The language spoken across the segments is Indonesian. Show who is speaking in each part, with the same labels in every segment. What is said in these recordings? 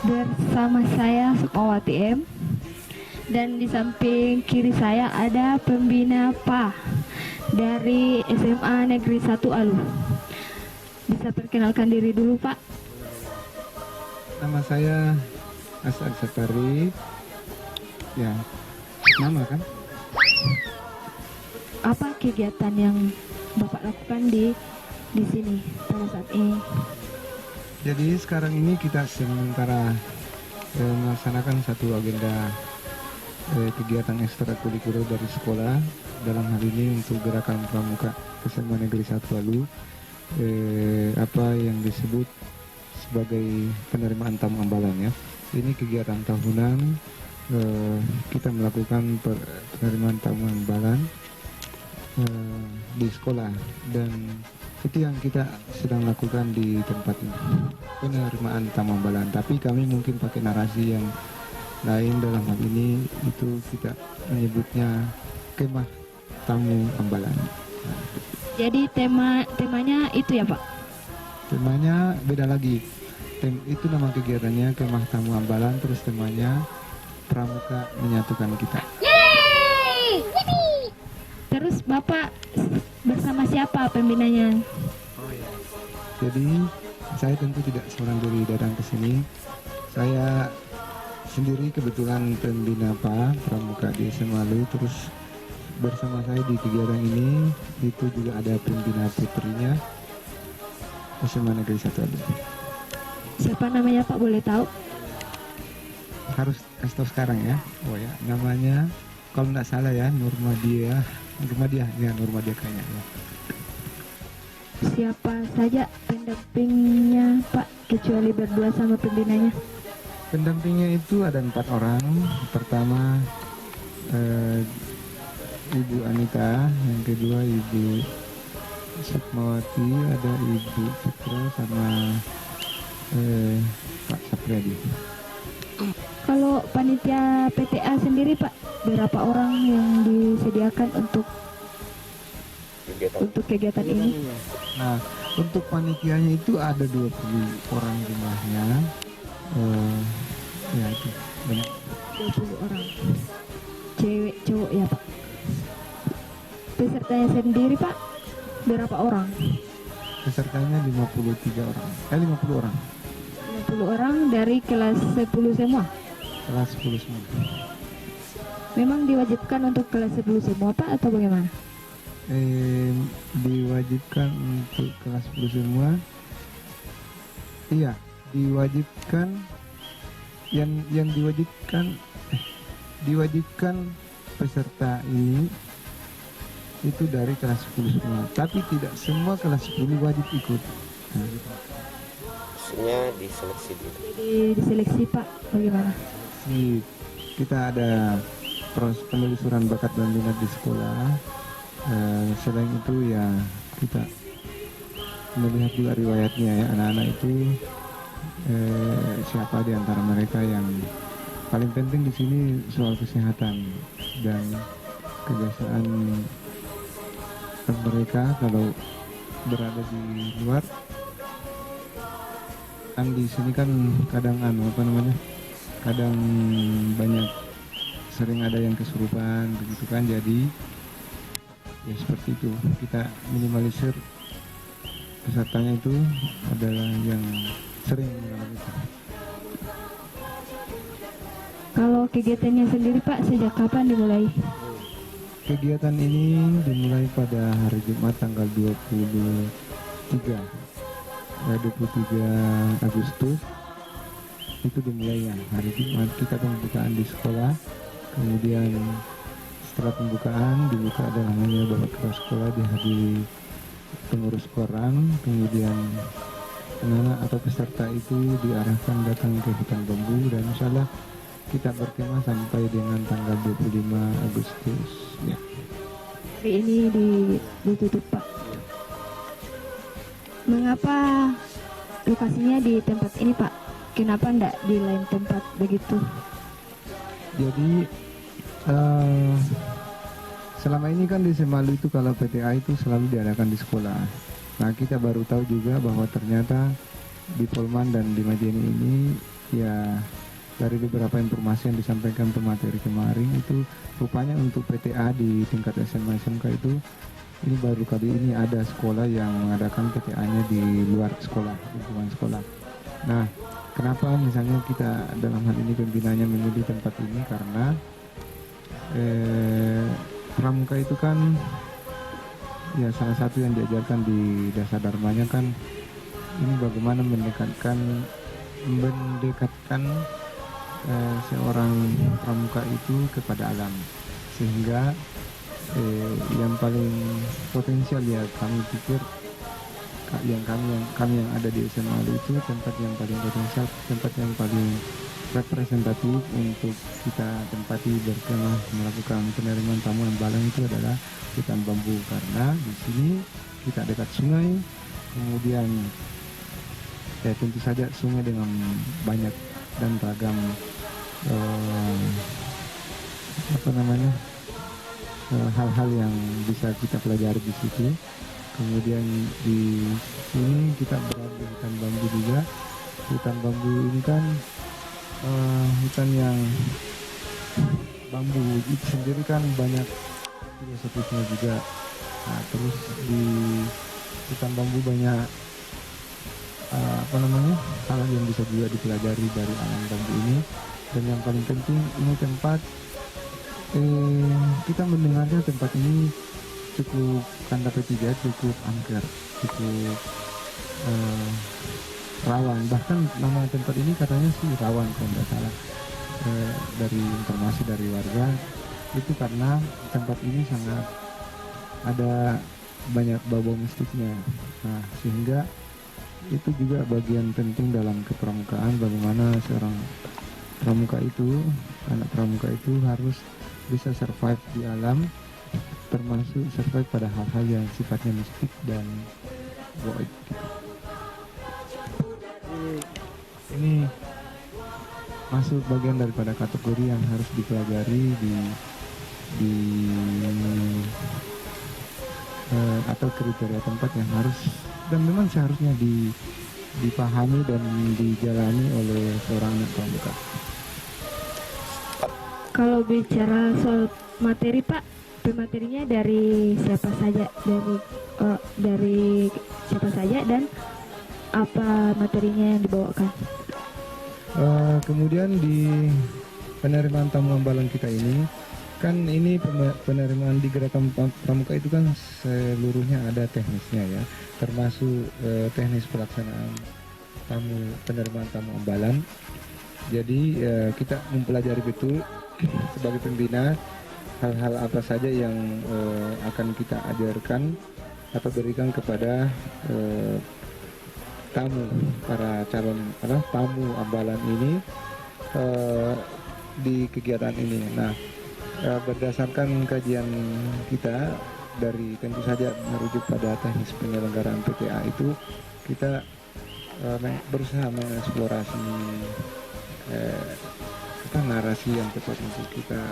Speaker 1: Bersama saya Sukmawati M, dan di samping kiri saya ada pembina PA dari SMA Negeri 1 Alu. Bisa perkenalkan diri dulu, Pak?
Speaker 2: Nama saya Asad Satari. Ya, nama kan?
Speaker 1: Apa kegiatan yang Bapak lakukan di sini pada saat ini?
Speaker 2: Jadi sekarang ini kita sementara melaksanakan satu agenda kegiatan ekstrakurikuler dari sekolah. Dalam hal ini untuk gerakan pramuka SMA Negeri 1 Alu, apa yang disebut sebagai penerimaan tamu ambalan ya. Ini kegiatan tahunan, kita melakukan penerimaan tamu ambalan di sekolah, dan itu yang kita sedang lakukan di tempat ini, penerimaan tamu ambalan. Tapi kami mungkin pakai narasi yang lain. Dalam hal ini itu kita menyebutnya kemah tamu ambalan.
Speaker 1: Jadi temanya itu ya, Pak?
Speaker 2: Temanya beda lagi. Itu nama kegiatannya kemah tamu ambalan, terus temanya pramuka menyatukan kita.
Speaker 1: Terus Bapak bersama siapa pembinanya?
Speaker 2: Jadi saya tentu tidak seorang diri datang ke sini. Saya sendiri kebetulan pembina PA pramuka di SMA Alu. Terus bersama saya di kegiatan ini itu juga ada pembina putrinya SMA Negeri 1 Alu.
Speaker 1: Siapa namanya, Pak? Boleh tahu?
Speaker 2: Harus kasih tahu sekarang ya. Oh ya, namanya kalau nggak salah ya Nurmadiah kayaknya ya.
Speaker 1: Siapa saja pendampingnya, Pak, kecuali berdua sama pembinanya?
Speaker 2: Pendampingnya itu ada 4 orang. Pertama Ibu Anita, yang kedua Ibu Sukmawati, ada Ibu Citra sama Pak Sapriyadi.
Speaker 1: Kalau panitia PTA sendiri, Pak, berapa orang yang disediakan untuk kegiatan ini?
Speaker 2: Nah, untuk panitianya itu ada 20 orang jumlahnya. Ya itu banyak.
Speaker 1: 20 orang. Cewek, cowok ya, Pak? Pesertanya sendiri, Pak, berapa orang?
Speaker 2: Pesertanya 53 orang. 50 orang.
Speaker 1: 50 orang dari kelas 10 semua?
Speaker 2: Kelas 10 semua.
Speaker 1: Memang diwajibkan untuk kelas 10 semua, Pak, atau bagaimana?
Speaker 2: Diwajibkan untuk kelas 10 semua. Iya, diwajibkan. Yang diwajibkan peserta ini itu dari kelas 10 semua, tapi tidak semua kelas 10 wajib ikut. Nah, gitu.
Speaker 3: Maksudnya diseleksi gitu.
Speaker 1: Jadi diseleksi, Pak, bagaimana?
Speaker 2: Kita ada proses penelusuran bakat dan minat di sekolah. Selain itu ya kita melihat juga riwayatnya ya, anak-anak itu siapa di antara mereka yang paling penting di sini soal kesehatan dan kebiasaan mereka kalau berada di luar. Kan di sini kan kadang kadang banyak sering ada yang kesurupan begitu kan, jadi ya seperti itu kita minimalisir pesertanya itu adalah yang sering mengalami itu.
Speaker 1: Kalau kegiatannya sendiri, Pak, sejak kapan dimulai?
Speaker 2: Kegiatan ini dimulai pada hari Jumat tanggal 23 Agustus. Itu dimulai ya hari Jumat kita pembukaan di sekolah. Kemudian setelah pembukaan dibuka ada namanya babak kepala sekolah, dihadiri pengurus koran, kemudian anak-anak atau peserta itu diarahkan datang ke hutan bambu, dan insya Allah kita berkemah sampai dengan tanggal 25 Agustus ya.
Speaker 1: Hari ini ditutup Pak. Mengapa lokasinya di tempat ini Pak? Kenapa enggak di lain tempat begitu?
Speaker 2: Jadi selama ini kan di Semalu itu kalau PTA itu selalu diadakan di sekolah. Nah, kita baru tahu juga bahwa ternyata di Polman dan di Majene ini ya, dari beberapa informasi yang disampaikan pemateri kemarin itu rupanya untuk PTA di tingkat SMA SMK itu ini baru kali ini ada sekolah yang mengadakan PTA-nya di luar sekolah, lingkungan sekolah. Nah, kenapa misalnya kita dalam hal ini pembinanya memilih tempat ini, karena pramuka itu kan ya salah satu yang diajarkan di dasar dharmanya kan ini bagaimana mendekatkan seorang pramuka itu kepada alam, sehingga yang paling potensial ya kami pikir kami yang ada di SMA itu tempat yang paling potensial, tempat yang paling representatif untuk kita tempati berkemah melakukan penerimaan tamu ambalan itu adalah hutan bambu, karena di sini kita dekat sungai, kemudian tentu saja sungai dengan banyak dan ragam hal-hal yang bisa kita pelajari di situ. Kemudian di sini kita berada di hutan bambu juga. Hutan bambu ini kan hutan yang bambu itu sendiri kan banyak filosofisnya juga. Nah, terus di hutan bambu banyak hal yang bisa juga dipelajari dari alam bambu ini. Dan yang paling penting ini tempat kita mendengarnya tempat ini cukup kanda P3, cukup angker, cukup rawan. Bahkan nama tempat ini katanya sih rawan kalau tidak salah, dari informasi dari warga itu, karena tempat ini sangat ada banyak bau-bau mistiknya. Nah, sehingga itu juga bagian penting dalam kepramukaan, bagaimana seorang pramuka itu, anak pramuka itu harus bisa survive di alam, termasuk survive pada hal-hal yang sifatnya mistik dan goib gitu. Ini masuk bagian daripada kategori yang harus dipelajari atau kriteria tempat yang harus dan memang seharusnya dipahami dan dijalani oleh seorang anak pramuka.
Speaker 1: Kalau bicara soal materi Pak, pematerinya dari siapa saja, dari siapa saja dan apa materinya yang dibawakan?
Speaker 2: Kemudian di penerimaan tamu ambalan kita ini kan ini penerimaan di gerakan pramuka itu kan seluruhnya ada teknisnya ya, termasuk teknis pelaksanaan penerimaan tamu ambalan. Jadi kita mempelajari betul sebagai pembina hal-hal apa saja yang akan kita ajarkan atau berikan kepada para calon tamu ambalan ini di kegiatan ini. Nah, berdasarkan kajian kita dari tentu saja merujuk pada teknis penyelenggaraan PTA itu, kita berusaha mengeksplorasi narasi yang tepat untuk kita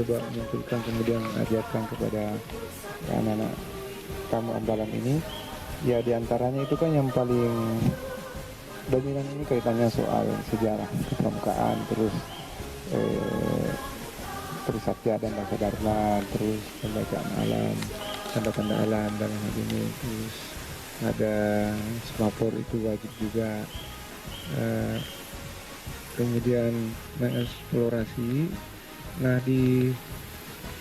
Speaker 2: coba munculkan, kemudian ajarkan kepada anak-anak tamu ambalan ini. Ya, diantaranya itu kan yang paling dominan ini kaitannya soal sejarah kepramukaan, terus Trisakti dan Dasar Dharma, terus pembacaan alam, tanda-tanda alam dalam hal ini, terus ada semapur itu wajib juga. Kemudian mengeksplorasi. Nah, di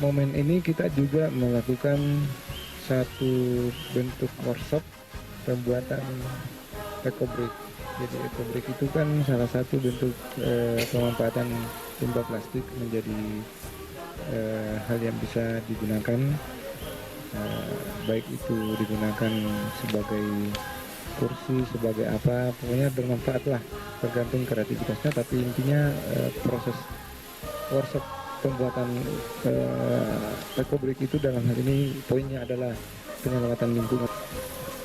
Speaker 2: momen ini kita juga melakukan satu bentuk workshop pembuatan ekobrik. Jadi ekobrik itu kan salah satu bentuk pemanfaatan limbah plastik menjadi hal yang bisa digunakan, baik itu digunakan sebagai kursi, sebagai apa, pokoknya bermanfaat lah, tergantung kreativitasnya. Tapi intinya proses workshop pembuatan ekobrik itu dalam hal ini poinnya adalah penyelamatan lingkungan.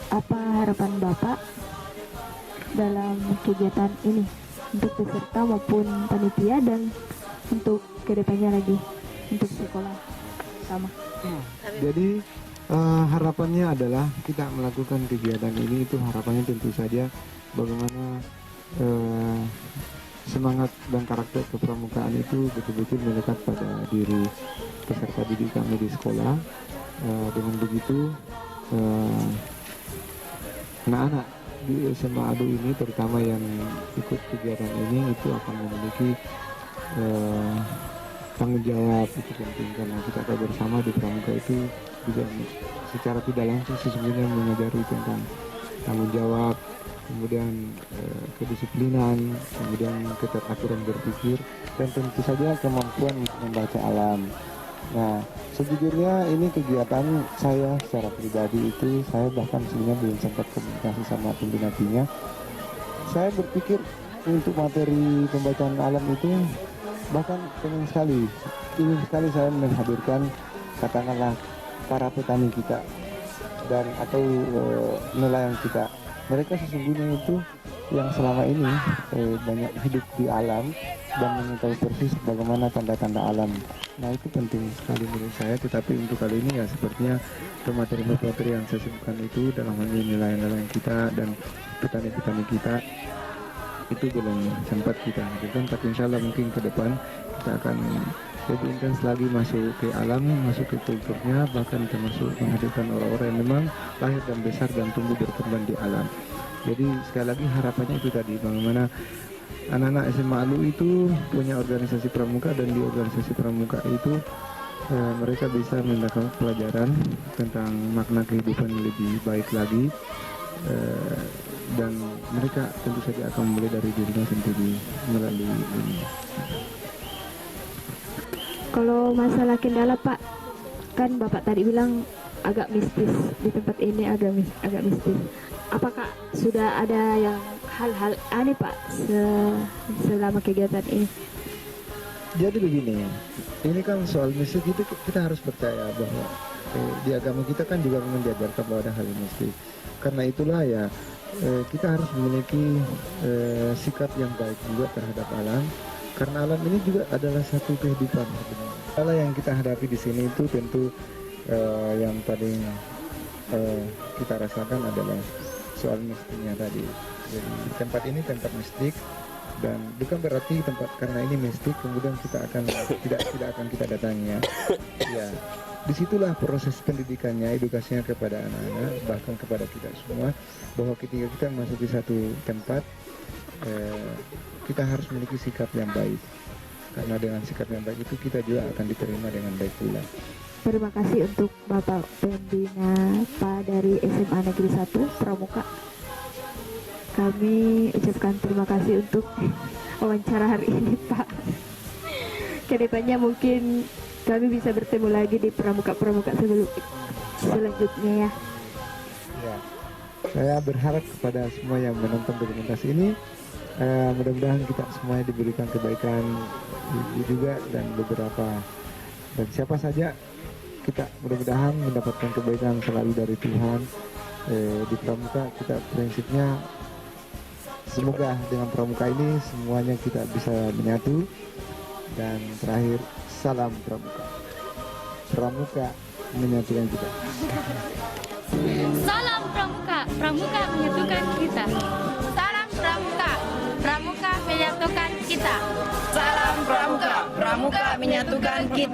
Speaker 1: Apa harapan Bapak dalam kegiatan ini untuk peserta maupun panitia dan untuk kedepannya lagi untuk sekolah sama?
Speaker 2: Jadi harapannya adalah kita melakukan kegiatan ini, itu harapannya tentu saja bagaimana semangat dan karakter kepramukaan itu betul-betul melekat pada diri peserta didik kami di sekolah. Dengan begitu anak-anak di SMA ADU ini, terutama yang ikut kegiatan ini, itu akan memiliki tanggung jawab. Itu penting karena kita tahu bersama di pramuka itu juga secara tidak langsung sesungguhnya mengajari tentang tanggung jawab, kemudian kedisiplinan, kemudian keteraturan berpikir, dan tentu saja kemampuan untuk membaca alam. Nah, sejujurnya ini kegiatan saya secara pribadi itu, saya bahkan sebenarnya belum sempat komunikasi sama pembinatinya. Saya berpikir untuk materi pembacaan alam itu bahkan ingin sekali saya menghadirkan katakanlah para petani kita dan atau nelayan kita. Mereka sesungguhnya itu yang selama ini banyak hidup di alam dan mengetahui persis bagaimana tanda-tanda alam. Nah, itu penting sekali menurut saya. Tetapi untuk kali ini ya sepertinya materi-materi yang saya sebutkan itu dalam hal ini nelayan-nelayan kita dan petani-petani kita itu belum sempat kita hadirkan. Tapi insya Allah mungkin ke depan kita akan lebih intens lagi masuk ke alam, masuk ke kulturnya, bahkan termasuk menghadirkan orang-orang yang memang lahir dan besar dan tumbuh berkembang di alam. Jadi sekali lagi harapannya itu tadi, bagaimana anak-anak SMA ALU itu punya organisasi pramuka, dan di organisasi pramuka itu mereka bisa mendapatkan pelajaran tentang makna kehidupan yang lebih baik lagi, dan mereka tentu saja akan mulai dari dirinya sendiri melalui ini.
Speaker 1: Kalau masalah kendala Pak, kan Bapak tadi bilang agak mistis di tempat ini, agak mistis. Apakah sudah ada yang hal-hal aneh Pak selama kegiatan ini?
Speaker 2: Jadi begini, ini kan soal mistik itu kita harus percaya bahwa di agama kita kan juga memang diajarkan bahwa ada hal mistik. Karena itulah ya kita harus memiliki sikap yang baik juga terhadap alam. Karena alam ini juga adalah satu kehidupan sebenarnya. Hal yang kita hadapi di sini itu tentu yang paling kita rasakan adalah soal mistiknya tadi. Jadi tempat ini tempat mistik, dan bukan berarti tempat karena ini mistik kemudian kita akan tidak akan kita datangi ya. Ya, disitulah proses pendidikannya, edukasinya kepada anak-anak, bahkan kepada kita semua, bahwa ketika kita masuk di satu tempat kita harus memiliki sikap yang baik, karena dengan sikap yang baik itu kita juga akan diterima dengan baik pula.
Speaker 1: Terima kasih untuk Bapak Pembina Pak dari SMA Negeri 1 Pramuka. Kami ucapkan terima kasih untuk wawancara hari ini Pak. Kedepannya mungkin kami bisa bertemu lagi di pramuka-pramuka selanjutnya ya.
Speaker 2: Ya, saya berharap kepada semua yang menonton dokumentasi ini, mudah-mudahan kita semuanya diberikan kebaikan juga dan beberapa, dan siapa saja kita mudah-mudahan mendapatkan kebaikan selalu dari Tuhan. Di pramuka kita prinsipnya semoga dengan pramuka ini semuanya kita bisa menyatu. Dan terakhir, salam pramuka. Pramuka menyatukan kita.
Speaker 4: Salam pramuka, pramuka menyatukan kita. Salam pramuka, pramuka menyatukan kita. Salam pramuka, pramuka menyatukan kita.